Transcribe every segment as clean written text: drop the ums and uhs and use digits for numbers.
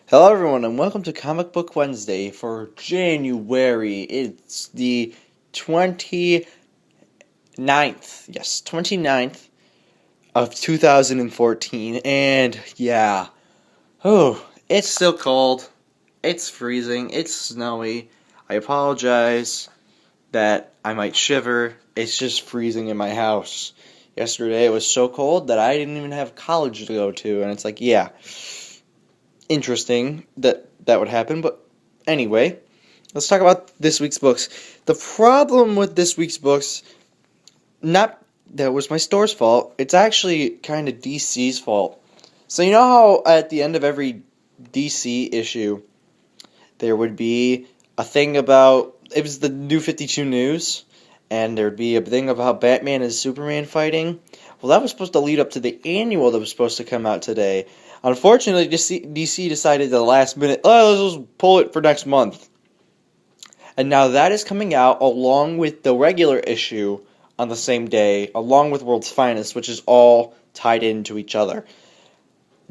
Hello, everyone, and welcome to Comic Book Wednesday for January. It's the 29th, yes, 29th of 2014, and yeah, it's still cold, it's freezing, it's snowy. I apologize that I might shiver, it's just freezing in my house. Yesterday it was so cold that I didn't even have college to go to, and it's like, yeah, interesting that would happen, but anyway, let's talk about this week's books. The problem with this week's books, not that it was my store's fault, it's actually kind of DC's fault. So you know how at the end of every DC issue, there would be a thing about, it was the New 52 News, and there'd be a thing about Batman and Superman fighting. Well, that was supposed to lead up to the annual that was supposed to come out today. Unfortunately, DC decided at the last minute, let's just pull it for next month. And now that is coming out along with the regular issue on the same day, along with World's Finest, which is all tied into each other.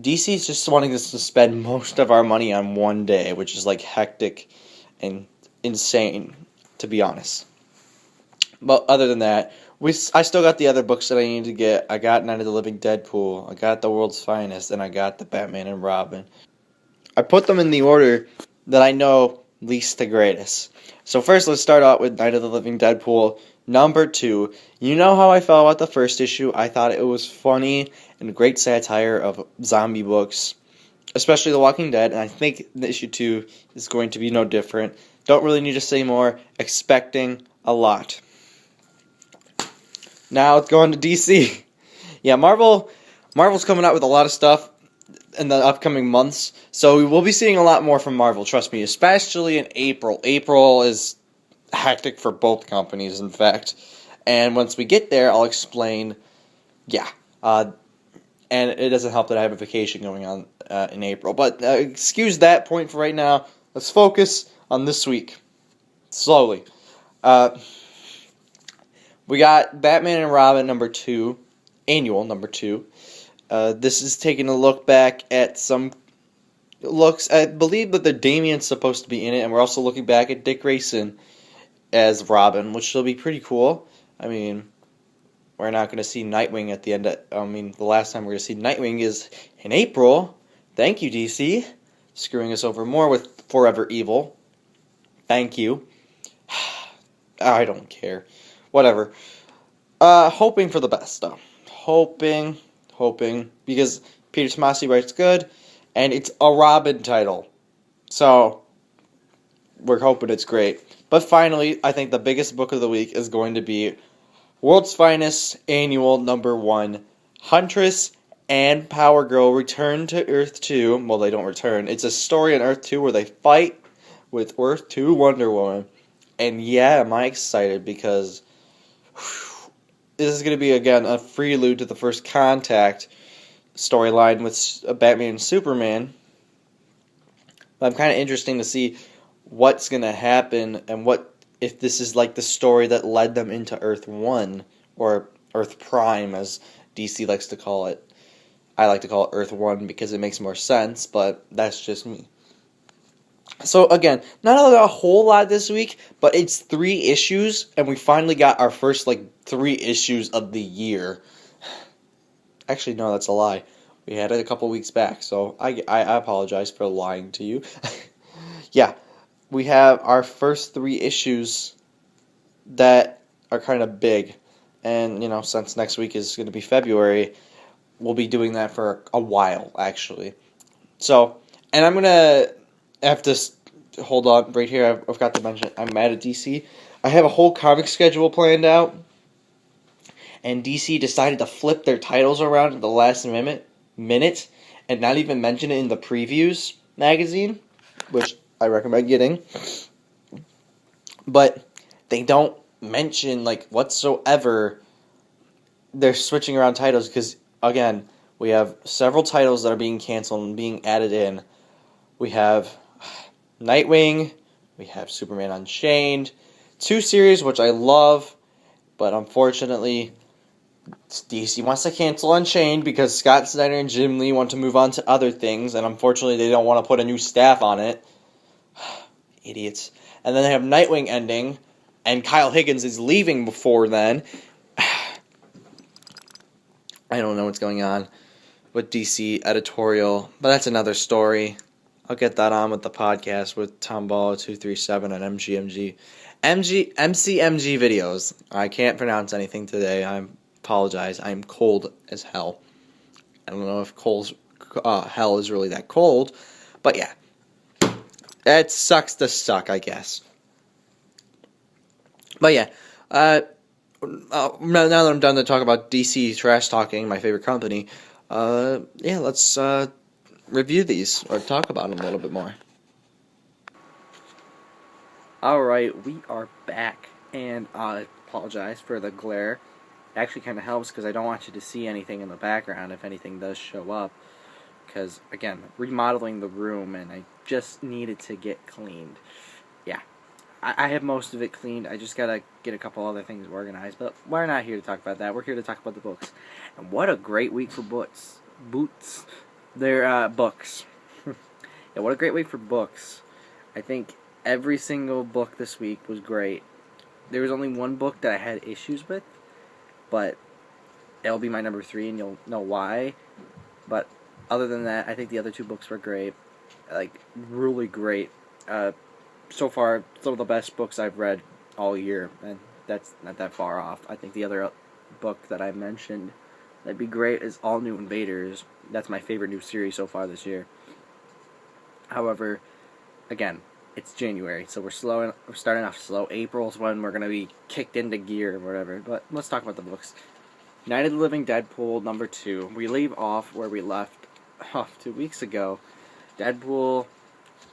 DC is just wanting us to spend most of our money on one day, which is like hectic and insane, to be honest. But other than that, I still got the other books that I need to get. I got Night of the Living Deadpool, I got The World's Finest, and I got the Batman and Robin. I put them in the order that I know least to greatest. So first, let's start out with Night of the Living Deadpool, number 2. You know how I felt about the first issue. I thought it was funny and a great satire of zombie books, especially The Walking Dead, and I think the issue 2 is going to be no different. Don't really need to say more. Expecting a lot. Now let's go on to DC. Yeah, Marvel's coming out with a lot of stuff in the upcoming months, so we will be seeing a lot more from Marvel, trust me, especially in April. April is hectic for both companies, in fact. And once we get there, I'll explain, and it doesn't help that I have a vacation going on in April. But excuse that point for right now. Let's focus on this week. Slowly. We got Batman and Robin number 2, annual number 2. This is taking a look back at some looks. I believe that the Damian's supposed to be in it, and we're also looking back at Dick Grayson as Robin, which will be pretty cool. I mean, we're not going to see Nightwing at the end. The last time we're going to see Nightwing is in April. Thank you, DC. Screwing us over more with Forever Evil. Thank you. I don't care. Whatever. Hoping for the best, though. Hoping, because Peter Tomasi writes good, and it's a Robin title. So, we're hoping it's great. But finally, I think the biggest book of the week is going to be World's Finest Annual number 1. Huntress and Power Girl return to Earth 2. Well, they don't return. It's a story on Earth 2 where they fight with Earth 2 Wonder Woman. And yeah, am I excited because this is going to be, again, a prelude to the First Contact storyline with Batman and Superman. But I'm kind of interested to see what's going to happen and what if this is like the story that led them into Earth 1 or Earth Prime, as DC likes to call it. I like to call it Earth 1 because it makes more sense, but that's just me. So again, not a whole lot this week, but it's 3 issues, and we finally got our first 3 issues of the year. Actually, no, that's a lie. We had it a couple weeks back, so I apologize for lying to you. Yeah, we have our first 3 issues that are kind of big, and since next week is going to be February, we'll be doing that for a while, actually. So, and I'm gonna have to hold on right here. I forgot to mention I'm mad at DC. I have a whole comic schedule planned out, and DC decided to flip their titles around at the last minute and not even mention it in the previews magazine, which I recommend getting. But they don't mention whatsoever they're switching around titles because again, we have several titles that are being canceled and being added in. We have Nightwing, we have Superman Unchained, 2 series which I love, but unfortunately DC wants to cancel Unchained because Scott Snyder and Jim Lee want to move on to other things, and unfortunately they don't want to put a new staff on it. Idiots. And then they have Nightwing ending, and Kyle Higgins is leaving before then. I don't know what's going on with DC editorial, but that's another story. I'll get that on with the podcast with Tomball237 and MCMG videos. I can't pronounce anything today. I apologize. I'm cold as hell. I don't know if hell is really that cold, but yeah. It sucks to suck, I guess. But yeah, now that I'm done to talk about DC trash talking, my favorite company, yeah, let's review these or talk about them a little bit more. Alright, we are back, and I apologize for the glare. It actually kind of helps because I don't want you to see anything in the background if anything does show up. Because, again, remodeling the room, and I just needed to get cleaned. Yeah, I have most of it cleaned. I just gotta get a couple other things organized. But we're not here to talk about that. We're here to talk about the books. And what a great week for books. They're books. Yeah, what a great week for books. I think every single book this week was great. There was only one book that I had issues with, but it'll be my number 3, and you'll know why. But other than that, I think the other 2 books were great. Like, really great. So far, some of the best books I've read all year, and that's not that far off. I think the other book that I mentioned that'd be great is All New Invaders. That's my favorite new series so far this year. However, again, it's January, so we're starting off slow. April's when we're going to be kicked into gear or whatever. But let's talk about the books. Night of the Living Deadpool, number 2. We leave off where we left off 2 weeks ago. Deadpool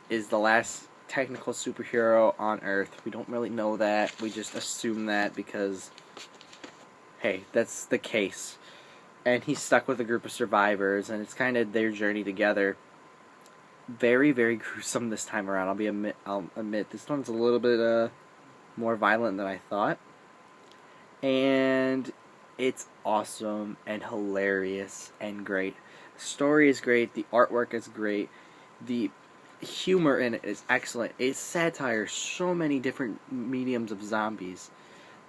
is the last technical superhero on Earth. We don't really know that. We just assume that because, hey, that's the case. And he's stuck with a group of survivors, and it's kind of their journey together. Very, very gruesome this time around. I'll admit this one's a little bit more violent than I thought. And it's awesome and hilarious and great. The story is great. The artwork is great. The humor in it is excellent. It satires so many different mediums of zombies.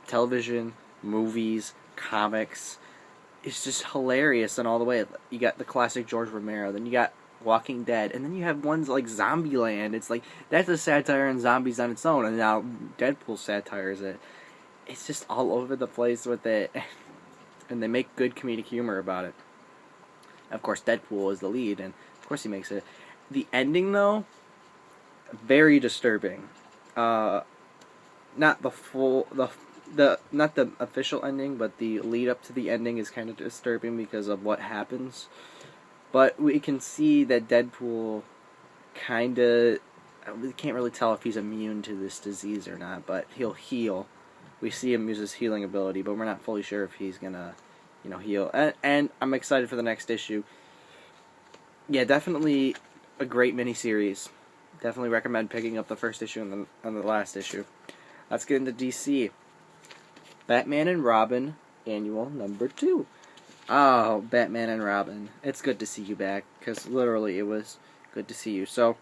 Television, movies, comics. It's just hilarious in all the way. You got the classic George Romero. Then you got Walking Dead. And then you have ones like Zombieland. It's like, that's a satire on zombies on its own. And now Deadpool satires it. It's just all over the place with it. And they make good comedic humor about it. Of course, Deadpool is the lead, and of course he makes it. The ending, though, very disturbing. Not the not the official ending, but the lead up to the ending is kind of disturbing because of what happens. But we can see that Deadpool we can't really tell if he's immune to this disease or not, but he'll heal. We see him use his healing ability, but we're not fully sure if he's gonna, heal. And I'm excited for the next issue. Yeah, definitely a great miniseries. Definitely recommend picking up the first issue and the last issue. Let's get into DC. Batman and Robin, annual number 2. Oh, Batman and Robin. It's good to see you back, because literally it was good to see you. So,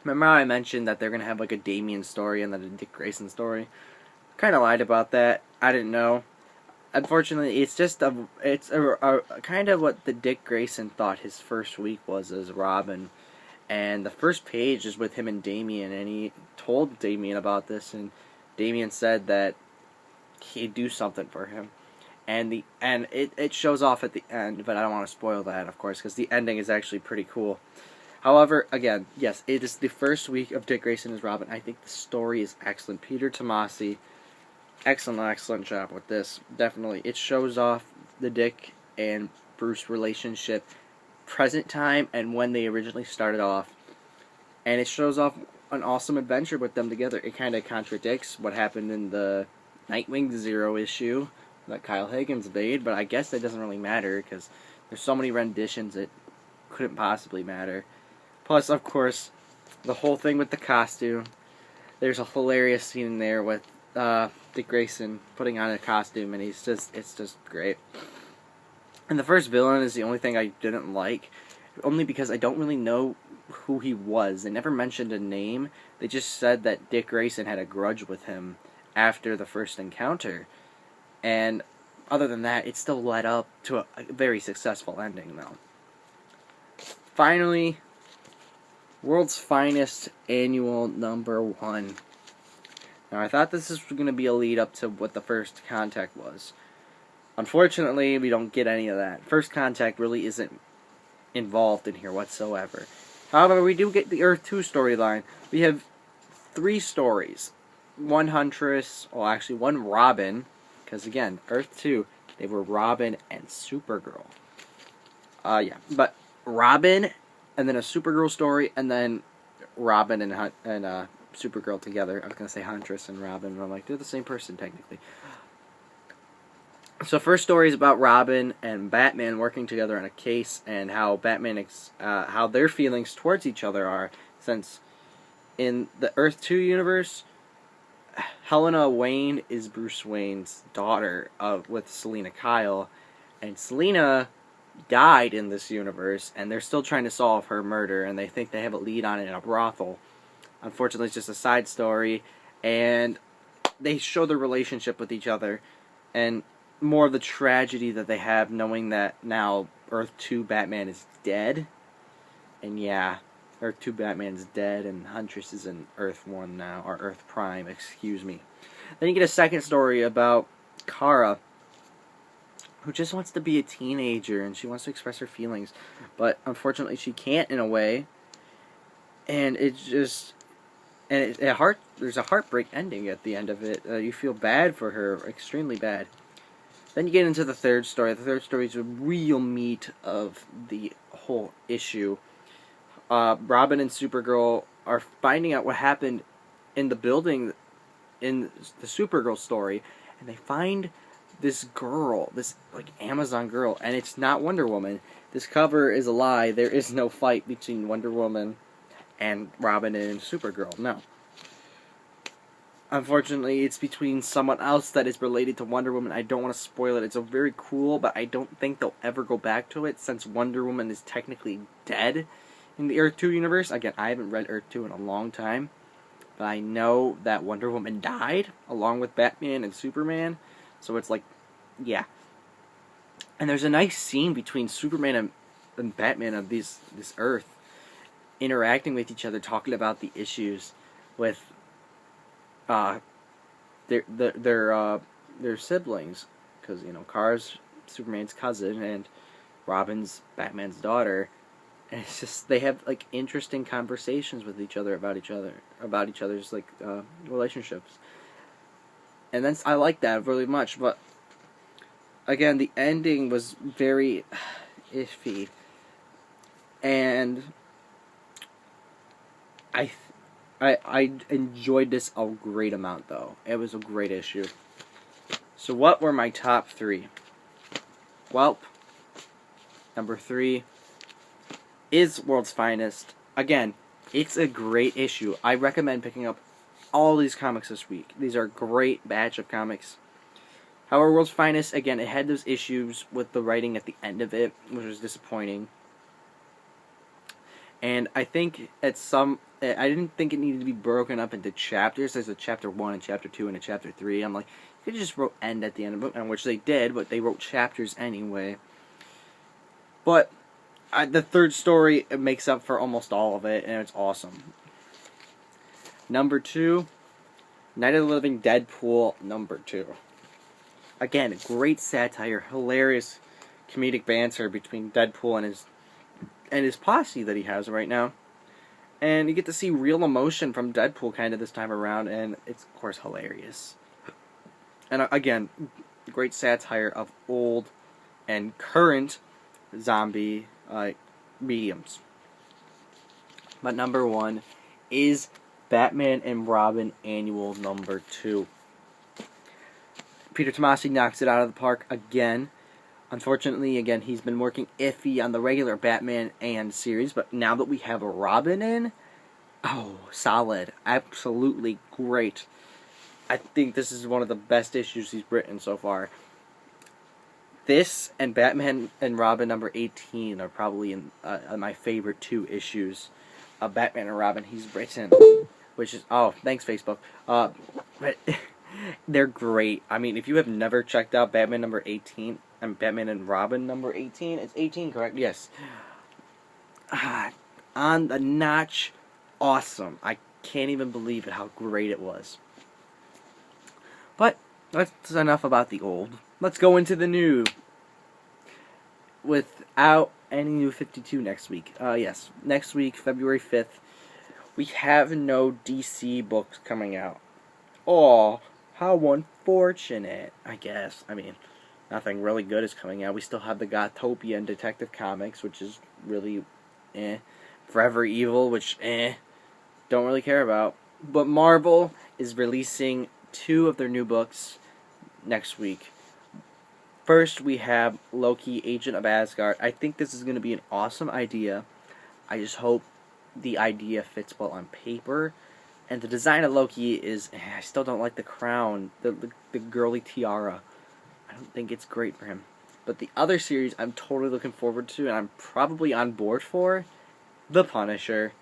remember how I mentioned that they're going to have like a Damian story and then a Dick Grayson story? Kind of lied about that. I didn't know. Unfortunately, it's just it's a kind of what the Dick Grayson thought his first week was as Robin. And the first page is with him and Damian, and he told Damian about this, and Damian said that he'd do something for him. And it shows off at the end, but I don't want to spoil that, of course, because the ending is actually pretty cool. However, again, yes, it is the first week of Dick Grayson as Robin. I think the story is excellent. Peter Tomasi, excellent job with this. Definitely. It shows off the Dick and Bruce relationship, present time, and when they originally started off. And it shows off an awesome adventure with them together. It kind of contradicts what happened in the Nightwing Zero issue that Kyle Higgins made, but I guess that doesn't really matter, because there's so many renditions it couldn't possibly matter. Plus, of course, the whole thing with the costume. There's a hilarious scene in there with Dick Grayson putting on a costume, and it's just great. And the first villain is the only thing I didn't like, only because I don't really know who he was. They never mentioned a name. They just said that Dick Grayson had a grudge with him after the first encounter. And other than that, it still led up to a very successful ending, though. Finally, World's Finest Annual #1. Now, I thought this was going to be a lead up to what the First Contact was. Unfortunately, we don't get any of that. First Contact really isn't involved in here whatsoever. However, we do get the Earth 2 storyline. We have 3 stories. One Huntress, well, actually, one Robin, because again, Earth 2, they were Robin and Supergirl. Yeah, but Robin, and then a Supergirl story, and then Robin and Supergirl together. I was going to say Huntress and Robin, but I'm like, they're the same person, technically. So first story is about Robin and Batman working together on a case, and how how their feelings towards each other are, since in the Earth 2 universe, Helena Wayne is Bruce Wayne's daughter with Selina Kyle, and Selina died in this universe, and they're still trying to solve her murder, and they think they have a lead on it in a brothel. Unfortunately, it's just a side story, and they show their relationship with each other, and more of the tragedy that they have knowing that now Earth 2 Batman is dead. And yeah, Earth 2 Batman is dead, and Huntress is in Earth 1 now, or Earth Prime, excuse me. Then you get a second story about Kara, who just wants to be a teenager, and she wants to express her feelings, but unfortunately she can't in a way, and there's a heartbreak ending at the end of it. You feel bad for her, extremely bad. Then you get into the third story. The third story is the real meat of the whole issue. Robin and Supergirl are finding out what happened in the building in the Supergirl story, and they find this girl, this like Amazon girl, and it's not Wonder Woman. This cover is a lie. There is no fight between Wonder Woman and Robin and Supergirl. No. Unfortunately, it's between someone else that is related to Wonder Woman. I don't want to spoil it. It's a very cool, but I don't think they'll ever go back to it, since Wonder Woman is technically dead in the Earth 2 universe. Again, I haven't read Earth 2 in a long time, but I know that Wonder Woman died along with Batman and Superman, so it's like, yeah. And there's a nice scene between Superman and Batman of this Earth interacting with each other, talking about the issues with their siblings, because Kara's Superman's cousin and Robin's Batman's daughter, and it's just they have like interesting conversations with each other about each other's like relationships, and then I like that really much. But again, the ending was very iffy, and I enjoyed this a great amount, though. It was a great issue. So what were my top 3? Well, number 3 is World's Finest. Again, it's a great issue. I recommend picking up all these comics this week. These are a great batch of comics. However, World's Finest, again, it had those issues with the writing at the end of it, which was disappointing. And I think I didn't think it needed to be broken up into chapters. There's a chapter 1 and chapter 2 and a chapter 3. I'm like, you could just wrote end at the end of the book, which they did, but they wrote chapters anyway. But the third story, it makes up for almost all of it, and it's awesome. Number 2, Night of the Living Deadpool #2. Again, great satire, hilarious comedic banter between Deadpool and his posse that he has right now. And you get to see real emotion from Deadpool kind of this time around, and it's, of course, hilarious. And again, great satire of old and current zombie mediums. But number 1 is Batman and Robin Annual #2. Peter Tomasi knocks it out of the park again. Unfortunately, again, he's been working iffy on the regular Batman and series, but now that we have a Robin in, oh, solid. Absolutely great. I think this is one of the best issues he's written so far. This and Batman and Robin number 18 are probably in my favorite 2 issues of Batman and Robin he's written. Which is, oh, thanks Facebook. But they're great. I mean, if you have never checked out Batman number 18 and Batman and Robin number 18, it's 18, correct? Yes. On the notch, awesome. I can't even believe it how great it was. But that's enough about the old. Let's go into the new. Without any new 52 next week. Yes, next week, February 5th, we have no DC books coming out. Oh, how unfortunate, I guess. I mean, nothing really good is coming out. We still have the Gotopia and Detective Comics, which is really Forever Evil, which don't really care about. But Marvel is releasing 2 of their new books next week. First, we have Loki, Agent of Asgard. I think this is going to be an awesome idea. I just hope the idea fits well on paper. And the design of Loki is, I still don't like the crown, the girly tiara. I don't think it's great for him. But the other series I'm totally looking forward to, and I'm probably on board for, The Punisher.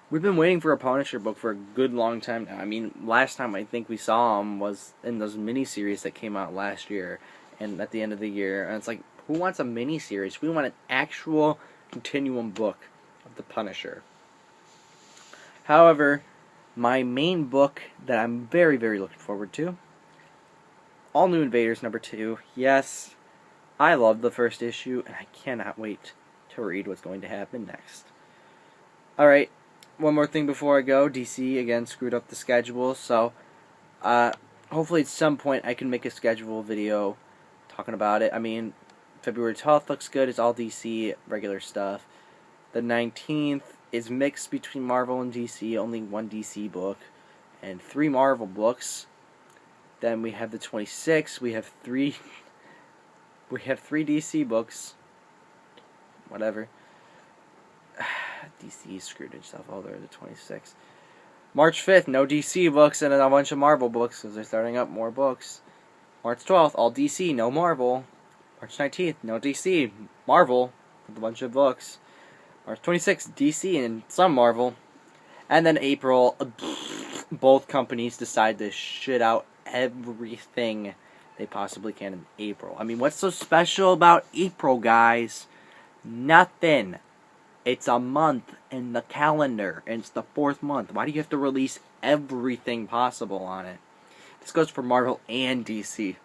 We've been waiting for a Punisher book for a good long time now. I mean, last time I think we saw him was in those miniseries that came out last year and at the end of the year. And it's like, who wants a miniseries? We want an actual continuum book of The Punisher. However, my main book that I'm very, very looking forward to, All New Invaders number 2. Yes, I love the first issue, and I cannot wait to read what's going to happen next. Alright, one more thing before I go. DC, again, screwed up the schedule, so hopefully at some point I can make a schedule video talking about it. I mean, February 12th looks good. It's all DC, regular stuff. The 19th is mixed between Marvel and DC, only 1 DC book, and 3 Marvel books. Then we have the 26th, we have 3 DC books. Whatever. DC screwed itself over the 26th. March 5th, no DC books and a bunch of Marvel books because they're starting up more books. March 12th, all DC, no Marvel. March 19th, no DC, Marvel with a bunch of books. March 26th, DC and some Marvel. And then April, both companies decide to shit out everything they possibly can in April. I mean, what's so special about April, guys? Nothing. It's a month in the calendar, and it's the 4th month. Why do you have to release everything possible on it? This goes for Marvel and DC.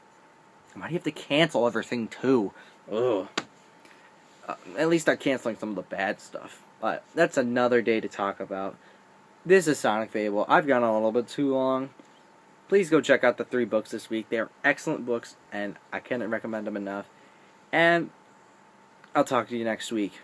Why do you have to cancel everything, too? Ugh. At least they're canceling some of the bad stuff. But that's another day to talk about. This is Sonic Fable. I've gone on a little bit too long. Please go check out the 3 books this week. They are excellent books, and I can't recommend them enough. And I'll talk to you next week.